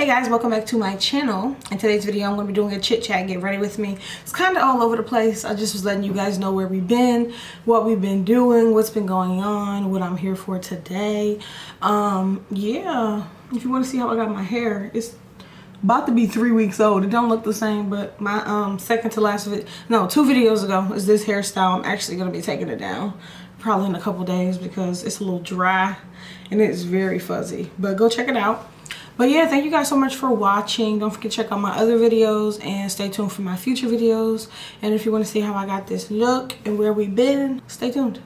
Hey guys, welcome back to my channel. In today's video, I'm going to be doing a chit chat. Get ready with me. It's kind of all over the place. I just was letting you guys know where we've been, what we've been doing, what's been going on, what I'm here for today. Yeah, if you want to see how I got my hair, it's about to be 3 weeks old. It don't look the same, but my second to last two videos ago is this hairstyle. I'm actually going to be taking it down probably in a couple days because it's a little dry and it's very fuzzy, but go check it out. But yeah, thank you guys so much for watching. Don't forget to check out my other videos and stay tuned for my future videos. And if you want to see how I got this look and where we've been, stay tuned.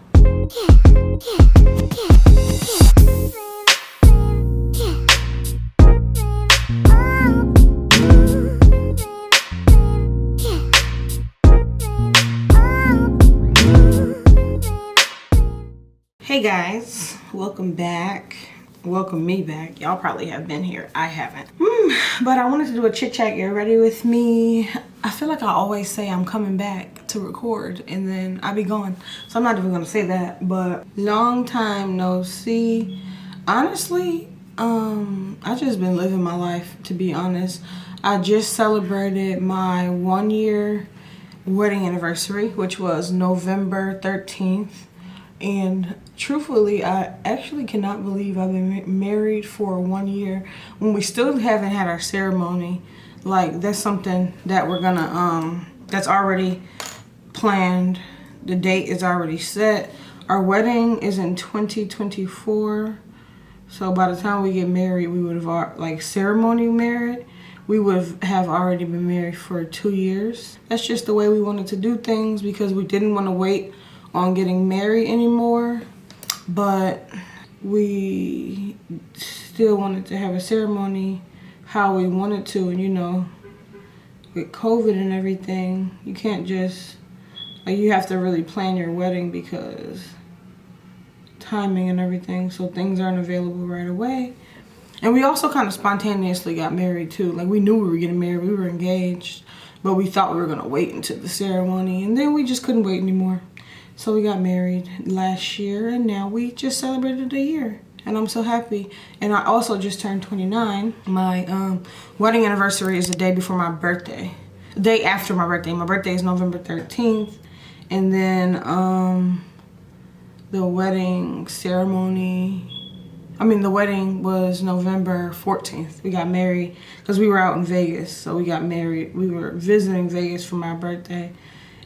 Hey guys, welcome back. Welcome me back. Y'all probably have been here. I haven't. But I wanted to do a chit chat. Get ready with me. I feel like I always say I'm coming back to record and then I be gone. So I'm not even gonna say that. But long time no see. Honestly, I just been living my life, to be honest. I just celebrated my 1 year wedding anniversary, which was November 13th. And truthfully, I actually cannot believe I've been married for 1 year when we still haven't had our ceremony. Like, that's something that we're gonna, that's already planned. The date is already set. Our wedding is in 2024. So by the time we get married, we would have, like, ceremony married, we would have already been married for 2 years. That's just the way we wanted to do things because we didn't want to wait on getting married anymore, but we still wanted to have a ceremony how we wanted to. And you know, with COVID and everything, you can't just, like, you have to really plan your wedding because timing and everything, so things aren't available right away. And we also kind of spontaneously got married too. Like, we knew we were getting married, we were engaged, but we thought we were gonna wait until the ceremony, and then we just couldn't wait anymore. So we got married last year, and now we just celebrated a year, and I'm so happy. And I also just turned 29. My wedding anniversary is the day before my birthday, the day after my birthday. My birthday is November 13th, and then the wedding ceremony, the wedding was November 14th. We got married because we were out in Vegas, so we got married. We were visiting Vegas for my birthday,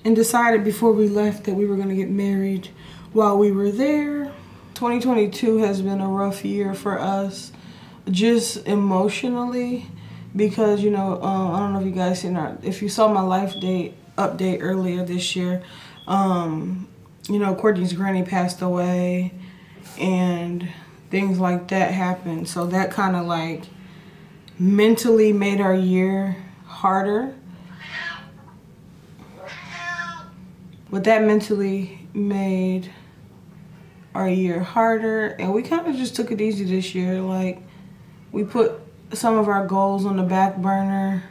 and decided before we left that we were going to get married while we were there. 2022 has been a rough year for us, just emotionally, because, you know, I don't know if you guys seen if you saw my life date update earlier this year, you know, Courtney's granny passed away and things like that happened. So that kind of like mentally made our year harder. But that mentally made our year harder, and we kind of just took it easy this year. Like, we put some of our goals on the back burner,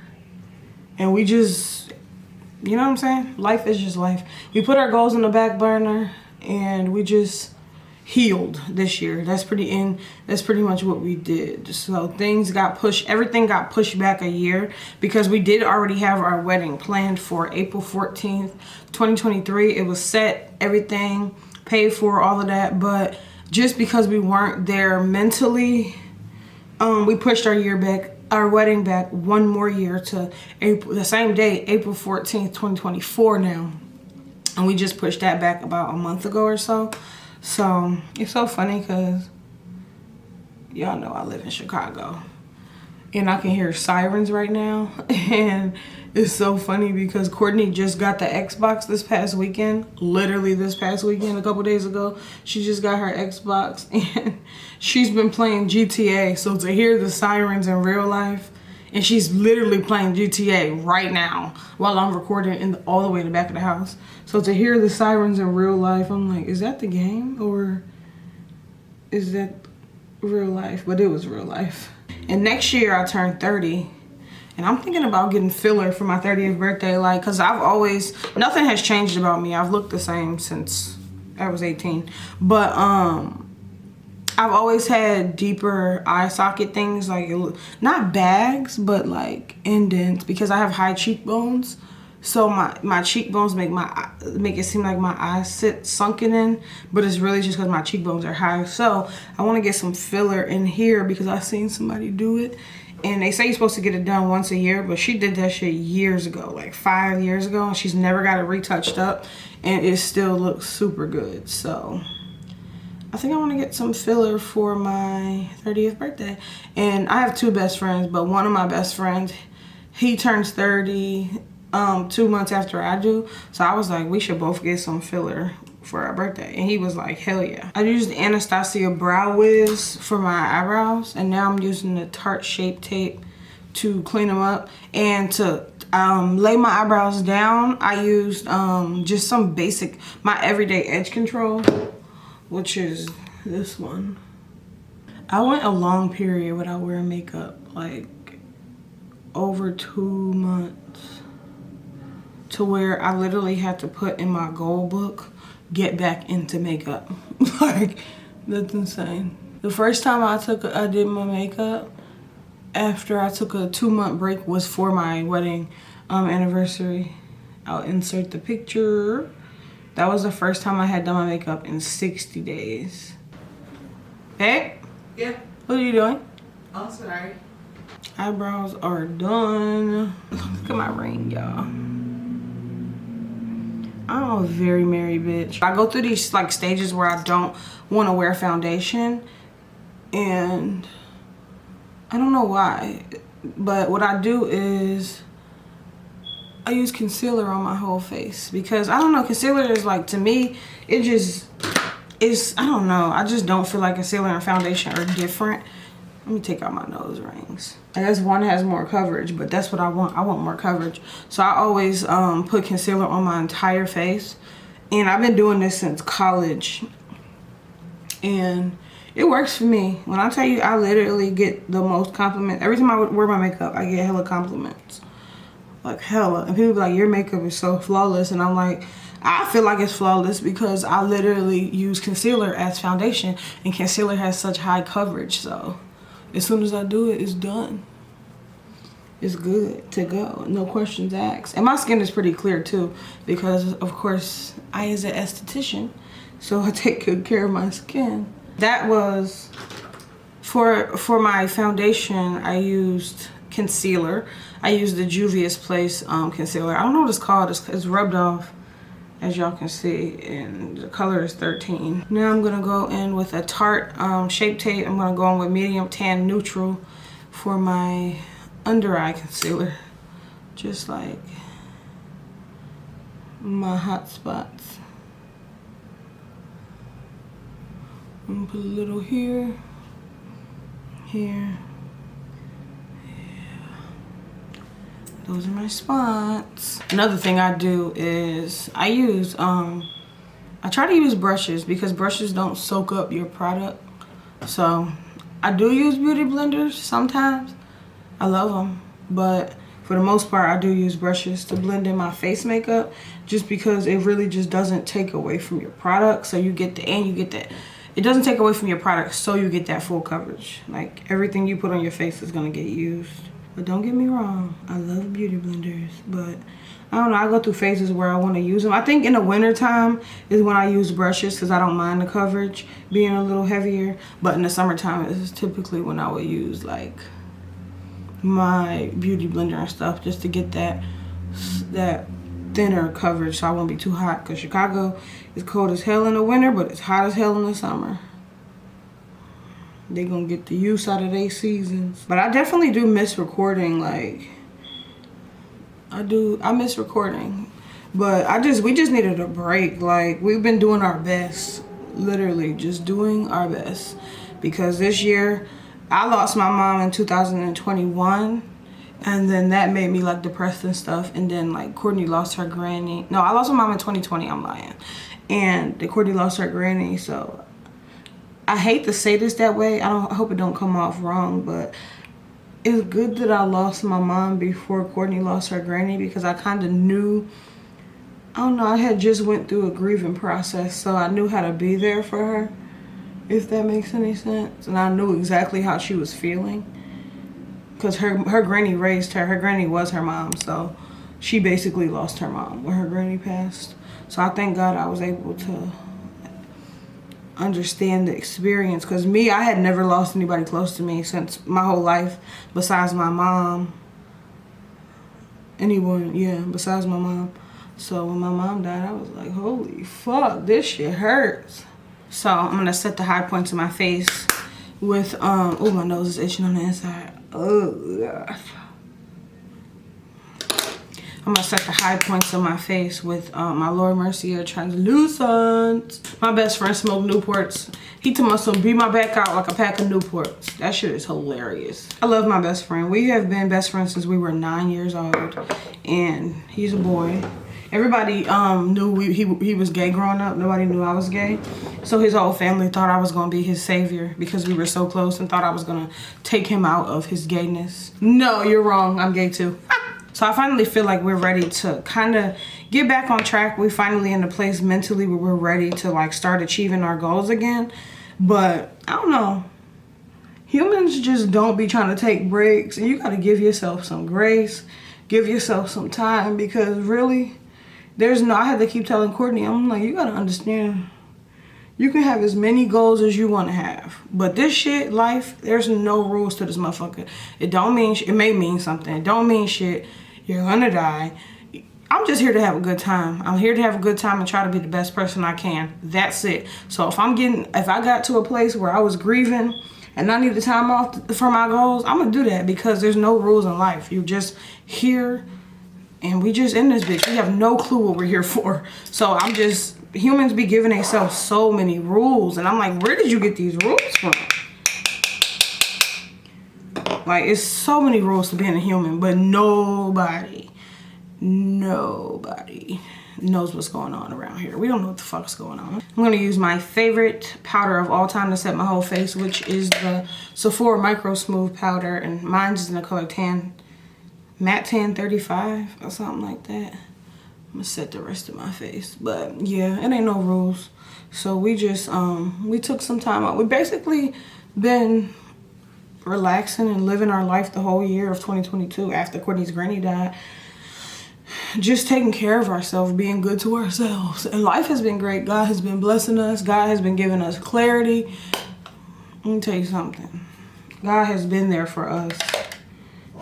and we just, you know what I'm saying? Life is just life. We put our goals on the back burner, and we just healed this year. That's pretty much what we did. So things got pushed, everything got pushed back a year because we did already have our wedding planned for April 14th, 2023. It was set, everything paid for, all of that, but just because we weren't there mentally, we pushed our wedding back 1 more year to April, the same day, April 14th, 2024 now. And we just pushed that back about a month ago or so. So it's so funny because y'all know I live in Chicago and I can hear sirens right now. And it's so funny because Courtney just got the Xbox this past weekend, literally this past weekend, a couple days ago. She just got her Xbox and she's been playing GTA. So to hear the sirens in real life, and she's literally playing GTA right now while I'm recording all the way in the back of the house. So to hear the sirens in real life, I'm like, is that the game or is that real life? But it was real life. And next year I turn 30, and I'm thinking about getting filler for my 30th birthday. Like, cause nothing has changed about me. I've looked the same since I was 18. But I've always had deeper eye socket things, like not bags, but like indents, because I have high cheekbones. So my cheekbones make it seem like my eyes sit sunken in, but it's really just because my cheekbones are high. So I want to get some filler in here because I've seen somebody do it, and they say you're supposed to get it done once a year, but she did that shit years ago, like 5 years ago, and she's never got it retouched up, and it still looks super good. So I think I want to get some filler for my 30th birthday. And I have 2 best friends, but one of my best friends, he turns 30 2 months after I do. So I was like, we should both get some filler for our birthday. And he was like, hell yeah. I used Anastasia Brow Wiz for my eyebrows, and now I'm using the Tarte Shape Tape to clean them up. And to lay my eyebrows down, I used just some basic, my everyday edge control, which is this one. I went a long period without wearing makeup, like over 2 months, to where I literally had to put in my goal book, get back into makeup. Like, that's insane. The first time I did my makeup after I took a 2-month break was for my wedding anniversary. I'll insert the picture. That was the first time I had done my makeup in 60 days. Hey? Yeah. What are you doing? Oh, sorry. Eyebrows are done. Look at my ring, y'all. I'm a very merry bitch. I go through these like stages where I don't want to wear foundation, and I don't know why, but what I do is I use concealer on my whole face, because I don't know, concealer is like, to me, it just is, I don't know, I just don't feel like concealer and foundation are different. Let me take out my nose rings. I guess one has more coverage, but that's what I want. I want more coverage. So I always put concealer on my entire face. And I've been doing this since college. And it works for me. When I tell you, I literally get the most compliments. Every time I wear my makeup, I get hella compliments. Like hella. And people be like, your makeup is so flawless. And I'm like, I feel like it's flawless because I literally use concealer as foundation. And concealer has such high coverage, so as soon as I do it, it's done. It's good to go. No questions asked. And my skin is pretty clear too, because of course I is an esthetician, so I take good care of my skin. That was for my foundation. I used concealer. I used the Juvia's Place concealer. I don't know what it's called. It's rubbed off, as y'all can see, and the color is 13. Now I'm gonna go in with a Tarte Shape Tape. I'm gonna go in with medium tan neutral for my under eye concealer, just like my hot spots. I'm gonna put a little here, here. Those are my spots. Another thing I do is I use, I try to use brushes, because brushes don't soak up your product. So I do use beauty blenders sometimes. I love them. But for the most part, I do use brushes to blend in my face makeup, just because it really just doesn't take away from your product. So you get the, and you get that. It doesn't take away from your product, so you get that full coverage. Like everything you put on your face is gonna get used. But don't get me wrong, I love beauty blenders, but I don't know, I go through phases where I want to use them. I think in the winter time is when I use brushes, because I don't mind the coverage being a little heavier. But in the summertime is typically when I would use like my beauty blender and stuff, just to get that thinner coverage, so I won't be too hot, because Chicago is cold as hell in the winter, but it's hot as hell in the summer. They gonna get the use out of their seasons. But I definitely do miss recording. Like I miss recording. But we just needed a break. Like, we've been doing our best, literally just doing our best, because this year I lost my mom in 2021, and then that made me like depressed and stuff. And then like Courtney lost her granny. No, I lost my mom in 2020, I'm lying. And Courtney lost her granny, so I hate to say this that way. I hope it don't come off wrong, but it's good that I lost my mom before Courtney lost her granny, because I kind of knew, I don't know, I had just went through a grieving process, so I knew how to be there for her. if that makes any sense. And I knew exactly how she was feeling, because her granny raised her. Her granny was her mom, so she basically lost her mom when her granny passed. So I thank God I was able to understand the experience, because me, I had never lost anybody close to me since my whole life, besides my mom. Anyone, yeah, besides my mom. So when my mom died, I was like, holy fuck, this shit hurts. So I'm gonna set the high points of my face with oh, my nose is itching on the inside. Oh gosh. I'm gonna set the high points of my face with my Lord Mercier translucent. My best friend smoked Newports. He told me to beat my back out like a pack of Newports. That shit is hilarious. I love my best friend. We have been best friends since we were 9 years old, and he's a boy. Everybody knew he was gay growing up. Nobody knew I was gay. So his whole family thought I was gonna be his savior because we were so close, and thought I was gonna take him out of his gayness. No, you're wrong. I'm gay too. So I finally feel like we're ready to kind of get back on track. We finally in a place mentally where we're ready to like start achieving our goals again. But I don't know. Humans just don't be trying to take breaks, and you got to give yourself some grace, give yourself some time, because really, I had to keep telling Courtney, I'm like, you got to understand, you can have as many goals as you want to have, but this shit, life, there's no rules to this motherfucker. It don't mean it may mean something. It don't mean shit. You're gonna die. I'm just here to have a good time. I'm here to have a good time and try to be the best person I can. That's it. So if I got to a place where I was grieving and I needed time off for my goals, I'm gonna do that, because there's no rules in life. You're just here, and we just in this bitch. We have no clue what we're here for. So humans be giving themselves so many rules, and I'm like, where did you get these rules from? Like, it's so many rules to being a human, but nobody knows what's going on around here. We don't know what the fuck's going on. I'm gonna use my favorite powder of all time to set my whole face, which is the Sephora Micro Smooth Powder, and mine's in the color Matte Tan 35 or something like that. I'm gonna set the rest of my face, but yeah, it ain't no rules. So we just we took some time out. We basically been relaxing and living our life the whole year of 2022 after Courtney's granny died. Just taking care of ourselves, being good to ourselves. And life has been great. God has been blessing us. God has been giving us clarity. Let me tell you something. God has been there for us.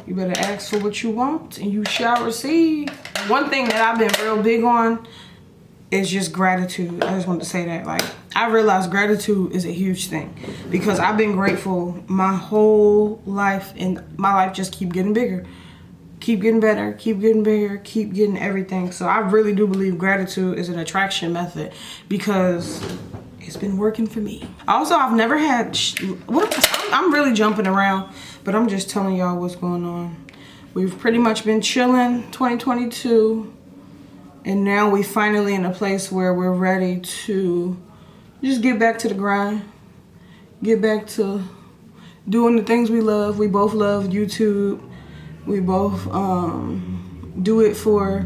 You better ask for what you want and you shall receive. One thing that I've been real big on is just gratitude. I just wanted to say that. Like, I realize gratitude is a huge thing, because I've been grateful my whole life, and my life just keep getting bigger, keep getting better, keep getting bigger, keep getting everything. So I really do believe gratitude is an attraction method, because it's been working for me. Also, I've never had, I'm really jumping around, but I'm just telling y'all what's going on. We've pretty much been chilling 2022. And now we finally in a place where we're ready to just get back to the grind. Get back to doing the things we love. We both love YouTube. We both do it for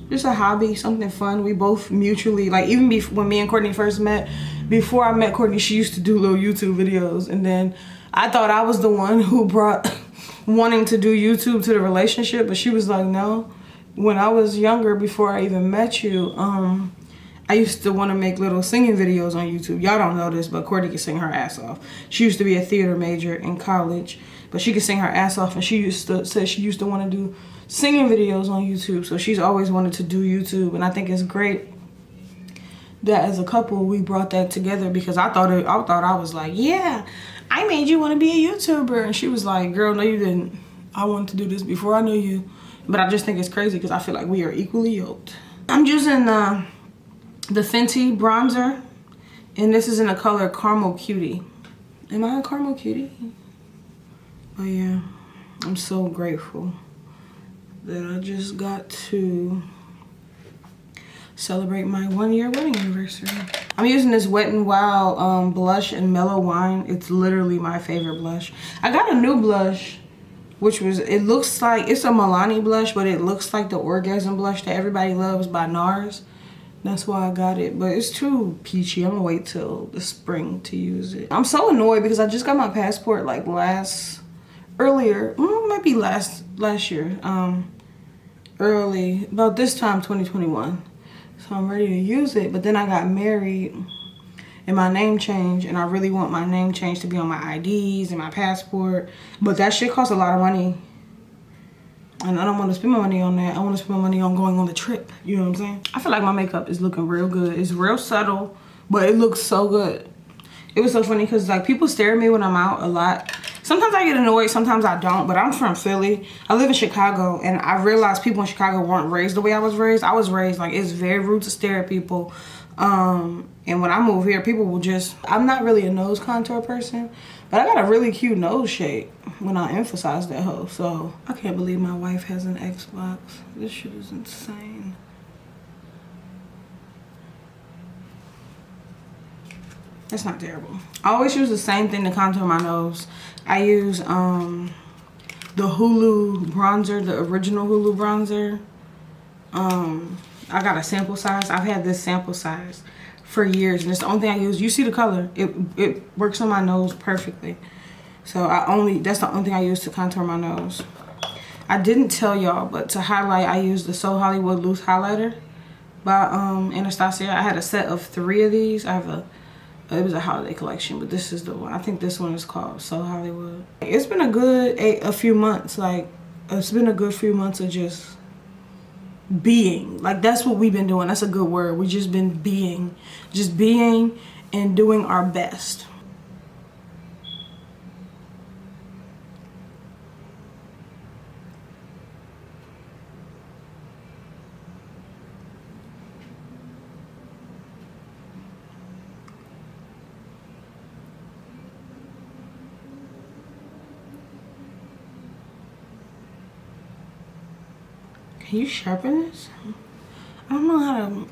just a hobby, something fun. We both mutually, like, even when me and Courtney first met, before I met Courtney, she used to do little YouTube videos. And then I thought I was the one who brought wanting to do YouTube to the relationship, but she was like, no. When I was younger, before I even met you, I used to want to make little singing videos on YouTube. Y'all don't know this, but Courtney can sing her ass off. She used to be a theater major in college, but she could sing her ass off, and she used to say she used to want to do singing videos on YouTube. So she's always wanted to do YouTube, and I think it's great that as a couple we brought that together, because I thought I was like, yeah, I made you want to be a YouTuber, and she was like, girl, no you didn't. I wanted to do this before I knew you. But I just think it's crazy, because I feel like we are equally yoked. I'm using the Fenty bronzer, and this is in the color Caramel Cutie. Am I a Caramel Cutie? Oh yeah, I'm so grateful that I just got to celebrate my 1-year wedding anniversary. I'm using this Wet n Wild blush in Mellow Wine. It's literally my favorite blush. I got a new blush, which was, it looks like, it's a Milani blush, but it looks like the Orgasm blush that everybody loves by NARS. That's why I got it, but it's too peachy. I'm gonna wait till the spring to use it. I'm so annoyed because I just got my passport like maybe last year, early, about this time, 2021. So I'm ready to use it, but then I got married and my name changed, and I really want my name change to be on my IDs and my passport, but that shit costs a lot of money. And I don't want to spend my money on that. I want to spend my money on going on the trip. You know what I'm saying? I feel like my makeup is looking real good. It's real subtle, but it looks so good. It was so funny because like people stare at me when I'm out a lot. Sometimes I get annoyed, sometimes I don't, but I'm from Philly. I live in Chicago, and I realized people in Chicago weren't raised the way I was raised. I was raised like it's very rude to stare at people. And when I move here, people will just, I'm not really a nose contour person, but I got a really cute nose shape when I emphasize that hoe. So I can't believe my wife has an Xbox. This shit is insane. That's not terrible. I always use the same thing to contour my nose. I use the Hulu bronzer, the original Hulu bronzer. I got a sample size. I've had this sample size for years, and it's the only thing I use. You see the color. It works on my nose perfectly. So that's the only thing I use to contour my nose. I didn't tell y'all, but to highlight, I used the So Hollywood Loose Highlighter by Anastasia. I had a set of 3 of these. It was a holiday collection, but this is the one. I think this one is called So Hollywood. It's been a few months. Like, it's been a good few months of just being. Like, that's what we've been doing. That's a good word. We just been being. Just being and doing our best. Can you sharpen this? I don't know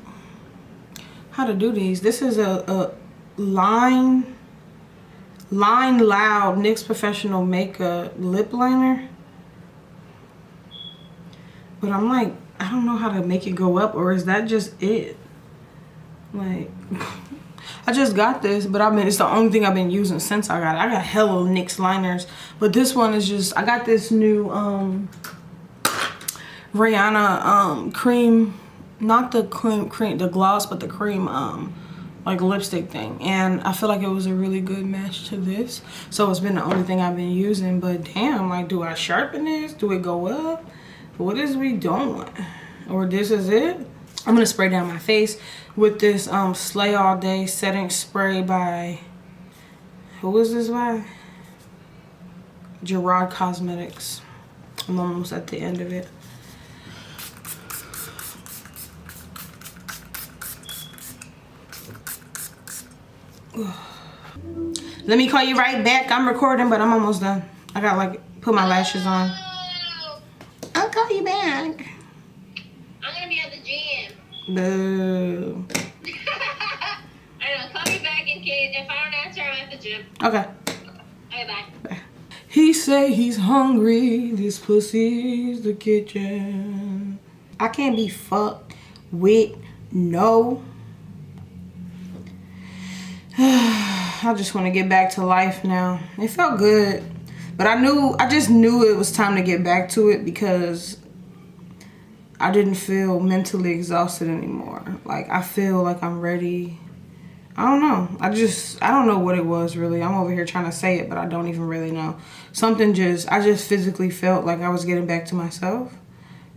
how to do these. This is a Line Loud NYX Professional Makeup lip liner. But I'm like, I don't know how to make it go up, or is that just it? Like, I just got this, but it's the only thing I've been using since I got it. I got hella NYX liners, but this one is just, I got this new Rihanna cream, not the cream, the gloss, but the cream like lipstick thing, and I feel like it was a really good match to this, so it's been the only thing I've been using. But damn, like, do I sharpen this? Do it go up? What is we doing? Or this is it? I'm gonna spray down my face with this Slay All Day setting spray by, who is this by? Gerard Cosmetics. I'm almost at the end of it. Let me call you right back. I'm recording, but I'm almost done. I got like put my lashes on. I'll call you back. I'm gonna be at the gym. Boo. I know. Call me back in case if I don't answer. I'm at the gym. Okay. Okay, bye. He say he's hungry. This pussy's the kitchen. I can't be fucked with no. I just want to get back to life now. It felt good, but I just knew it was time to get back to it because I didn't feel mentally exhausted anymore. Like, I feel like I'm ready. I don't know. I don't know what it was really. I'm over here trying to say it, but I don't even really know. I just physically felt like I was getting back to myself.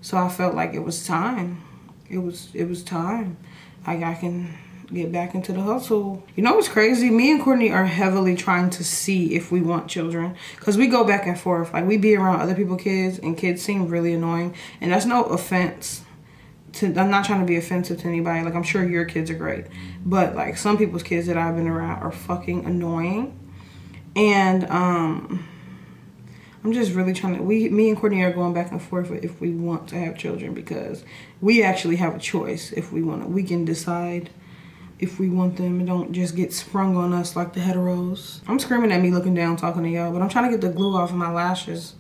So I felt like it was time. It was time. Like, I can get back into the hustle. You know what's crazy? Me and Courtney are heavily trying to see if we want children, because we go back and forth. Like, we be around other people's kids, and kids seem really annoying, and that's no offense to, I'm not trying to be offensive to anybody. Like, I'm sure your kids are great, but like, some people's kids that I've been around are fucking annoying. And I'm just really trying to, me and Courtney are going back and forth if we want to have children, because we actually have a choice. If we want to, we can decide if we want them and don't just get sprung on us like the heteros. I'm screaming at me looking down talking to y'all, but I'm trying to get the glue off of my lashes.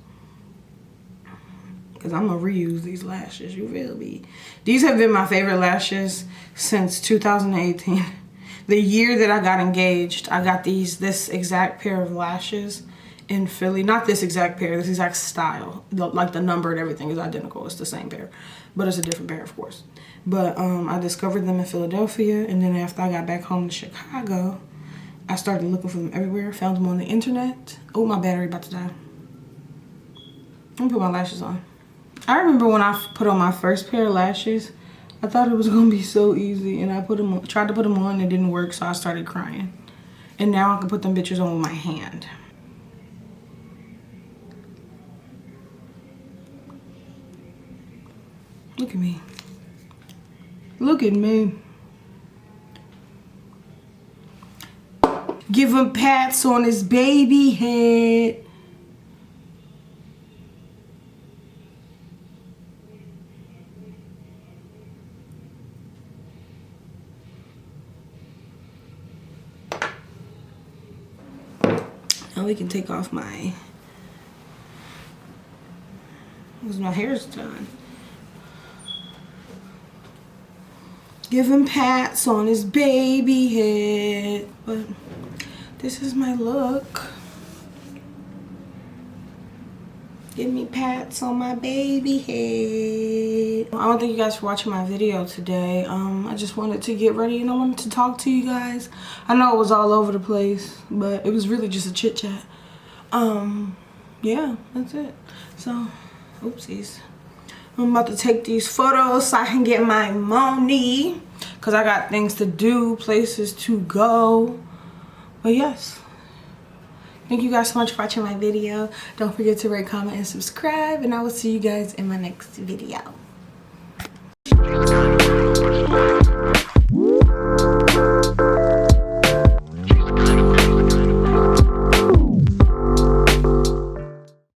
because I'm gonna reuse these lashes, you feel me? These have been my favorite lashes since 2018. The year that I got engaged, I got this exact pair of lashes in Philly. Not this exact pair, this exact style. Like the number and everything is identical. It's the same pair, but it's a different pair, of course. But I discovered them in Philadelphia, and then after I got back home to Chicago, I started looking for them everywhere. Found them on the internet. Oh, my battery about to die. I'm gonna put my lashes on. I remember when I put on my first pair of lashes, I thought it was gonna be so easy, and I tried to put them on, and it didn't work, so I started crying. And now I can put them bitches on with my hand. Look at me. Look at me. Give him pats on his baby head. Now we can take off my, because my hair's done. Give him pats on his baby head. But this is my look. Give me pats on my baby head. I want to thank you guys for watching my video today. I just wanted to get ready and I wanted to talk to you guys. I know it was all over the place, but it was really just a chit chat. Yeah, that's it. So, oopsies. I'm about to take these photos so I can get my money, because I got things to do, places to go. But yes, thank you guys so much for watching my video. Don't forget to rate, comment, and subscribe, and I will see you guys in my next video.